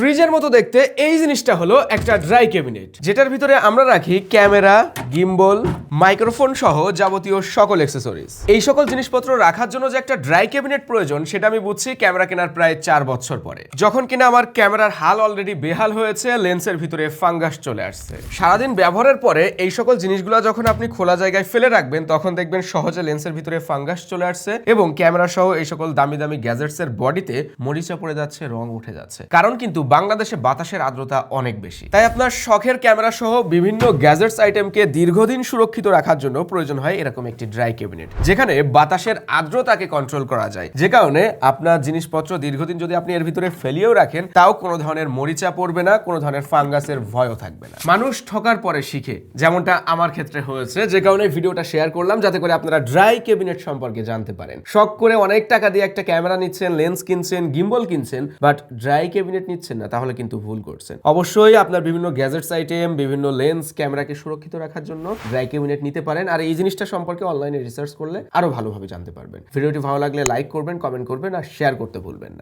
ফ্রিজের মতো দেখতে এই জিনিসটা হলো একটা ড্রাই ক্যাবিনেট, যেটার ভিতরে আমরা রাখি ক্যামেরা, গিম্বল, মাইক্রোফোন সহ যাবতীয় সকল অ্যাক্সেসরিজ। এই সকল জিনিসপত্র রাখার জন্য যে একটা ড্রাই ক্যাবিনেট প্রয়োজন সেটা আমি বুঝছি ক্যামেরা কেনার প্রায় 4 বছর পরে, যখন কিনা আমার ক্যামেরার হাল অলরেডি বেহাল হয়েছে, লেন্সের ভিতরে ফাঙ্গাস চলে আসছে। সারাদিন ব্যবহারের পরে এই সকল জিনিসগুলো যখন আপনি খোলা জায়গায় ফেলে রাখবেন তখন দেখবেন সহজে লেন্সের ভিতরে ফাঙ্গাস চলে আসছে এবং ক্যামেরা সহ এই সকল দামি দামি গ্যাজেটস এর বডিতে মরিচা পড়ে যাচ্ছে, রং উঠে যাচ্ছে। কারণ কিন্তু বাংলাদেশে বাতাসের আর্দ্রতা অনেক বেশি, তাই আপনার শখের ক্যামেরা সহ বিভিন্ন গ্যাজেটস আইটেমকে দীর্ঘদিন সুরক্ষিত রাখার জন্য প্রয়োজন হয় এরকম একটি ড্রাই ক্যাবিনেট, যেখানে বাতাসের আর্দ্রতাকে কন্ট্রোল করা যায়, যে কারণে আপনার জিনিসপত্র দীর্ঘদিন যদি আপনি এর ভিতরে ফেলিয়েও রাখেন তাও কোনো ধরনের মরিচা পড়বে না, কোনো ধরনের ফাঙ্গাসের ভয়ও থাকবে না। মানুষ ঠকার পরে শিখে, যেমনটা আমার ক্ষেত্রে হয়েছে, যে কারণে ভিডিওটা শেয়ার করলাম যাতে করে আপনারা ড্রাই ক্যাবিনেট সম্পর্কে জানতে পারেন। শখ করে অনেক টাকা দিয়ে একটা ক্যামেরা নিচ্ছেন, লেন্স কিনছেন, গিম্বল কিনছেন, বাট ড্রাই ক্যাবিনেট নিচ্ছেন না, তাহলে কিন্তু ভুল করছেন। অবশ্যই আপনার বিভিন্ন গ্যাজেটস আইটেম, বিভিন্ন লেন্স, ক্যামেরাকে সুরক্ষিত রাখার জন্য ড্রাই ক্যাবিনেট নিতে পারেন। আর এই জিনিসটা সম্পর্কে অনলাইনে রিসার্চ করলে আরো ভালোভাবে জানতে পারবেন। ভিডিওটি ভালো লাগলে লাইক করবেন, কমেন্ট করবেন আর শেয়ার করতে ভুলবেন না।